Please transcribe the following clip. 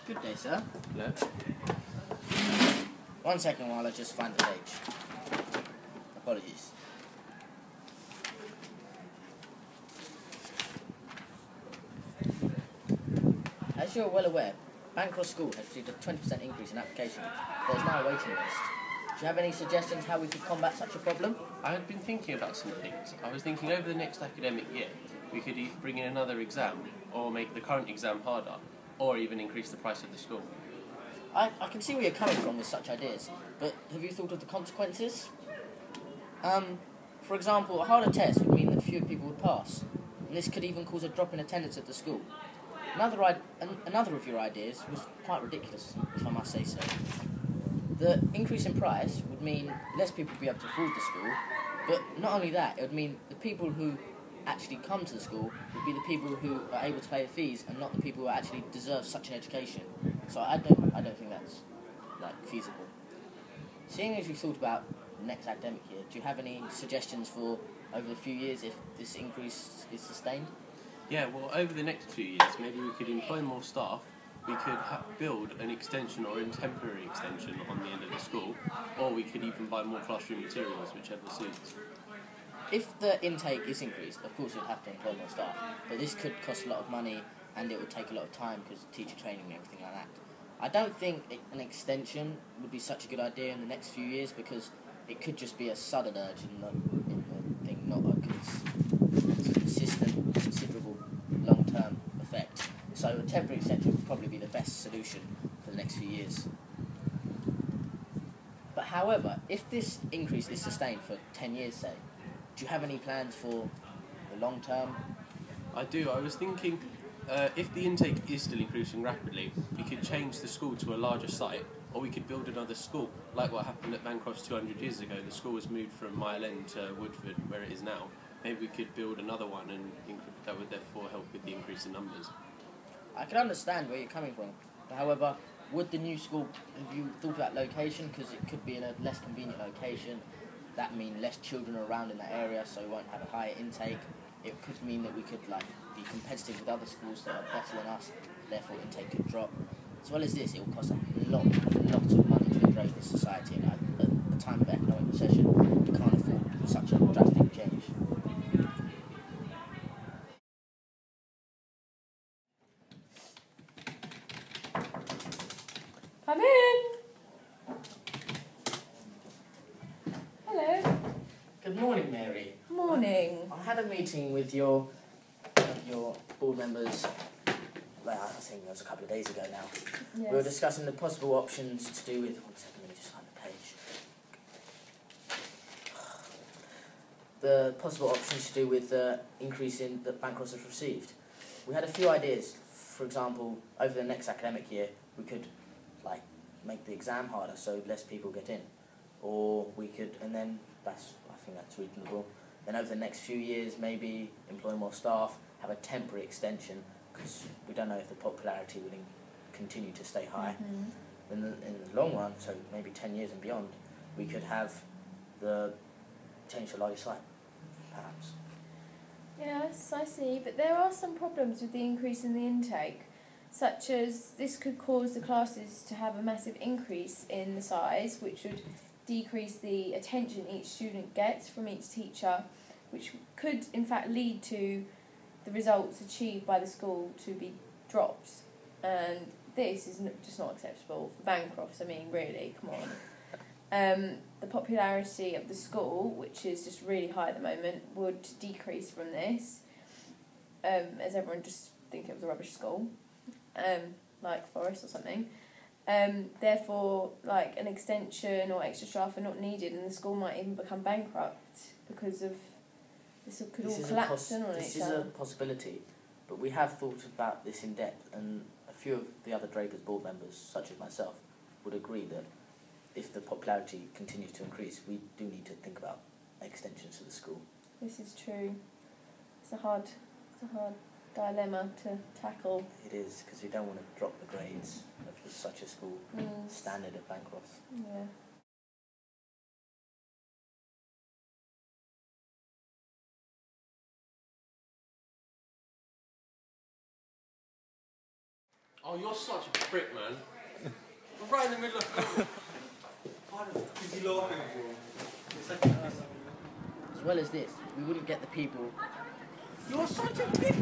Good day, sir. Hello? 1 second while I just find the page. Apologies. As you're well aware, Bancroft School has received a 20% increase in application. There is now a waiting list. Do you have any suggestions how we could combat such a problem? I had been thinking about some things. I was thinking over the next academic year, we could bring in another exam, or make the current exam harder, or even increase the price of the school. I can see where you're coming from with such ideas, but have you thought of the consequences? For example, a harder test would mean that fewer people would pass, and this could even cause a drop in attendance at the school. Another of your ideas was quite ridiculous, if I must say so. The increase in price would mean less people would be able to afford the school, but not only that, it would mean the people who actually come to the school would be the people who are able to pay the fees and not the people who actually deserve such an education. So I don't think that's feasible. Seeing as you've thought about the next academic year, do you have any suggestions for over the few years if this increase is sustained? Yeah, well, over the next few years, maybe we could employ more staff, we could build an extension or a temporary extension on the end of the school, or we could even buy more classroom materials, whichever suits. If the intake is increased, of course you'd have to employ more staff, but this could cost a lot of money and it would take a lot of time because of teacher training and everything like that. I don't think an extension would be such a good idea in the next few years because it could just be a sudden urge in the thing, not a consistent, considerable long-term effect. So a temporary extension would probably be the best solution for the next few years. But however, if this increase is sustained for 10 years, say, do you have any plans for the long term? I do. I was thinking, if the intake is still increasing rapidly, we could change the school to a larger site, or we could build another school, like what happened at Bancroft 200 years ago. The school was moved from Mile End to Woodford, where it is now. Maybe we could build another one, and that would therefore help with the increase in numbers. I can understand where you're coming from. However, would the new school, have you thought about location? Because it could be in a less convenient location. That mean less children are around in that area, so we won't have a higher intake. It could mean that we could be competitive with other schools that are better than us, therefore intake could drop. As well as this, it will cost a lot of money to upgrade this society, and at the time of economic recession, we can't afford such a drastic change. Come in. Hello. Good morning, Mary. Morning. I had a meeting with your board members, I think it was a couple of days ago now. Yes. We were discussing the possible options to do with... 1 second, let me just find the page. The possible options to do with the increase in that Bancroft has received. We had a few ideas. For example, over the next academic year, we could make the exam harder so less people get in. Or we could, and then I think that's reasonable. Then over the next few years, maybe employ more staff, have a temporary extension, because we don't know if the popularity will continue to stay high. Mm-hmm. In the long run, so maybe 10 years and beyond, we could have change to a larger site, perhaps. Yes, I see, but there are some problems with the increase in the intake, such as this could cause the classes to have a massive increase in the size, which would decrease the attention each student gets from each teacher, which could in fact lead to the results achieved by the school to be dropped. And this is just not acceptable for Bancroft. I mean, really, come on. The popularity of the school, which is just really high at the moment, would decrease from this, as everyone just think it was a rubbish school, like Forest or something. Therefore, an extension or extra staff are not needed, and the school might even become bankrupt because of this could all collapse in on each other. This is a possibility, but we have thought about this in depth, and a few of the other Drapers board members, such as myself, would agree that if the popularity continues to increase, we do need to think about extensions to the school. This is true. It's a hard dilemma to tackle. It is, because we don't want to drop the grades of such a school standard of Bancroft. Yeah. Oh, you're such a prick, man. We're right in the middle of film. What is he laughing for? It's like As well as this, we wouldn't get the people. You're such a prick.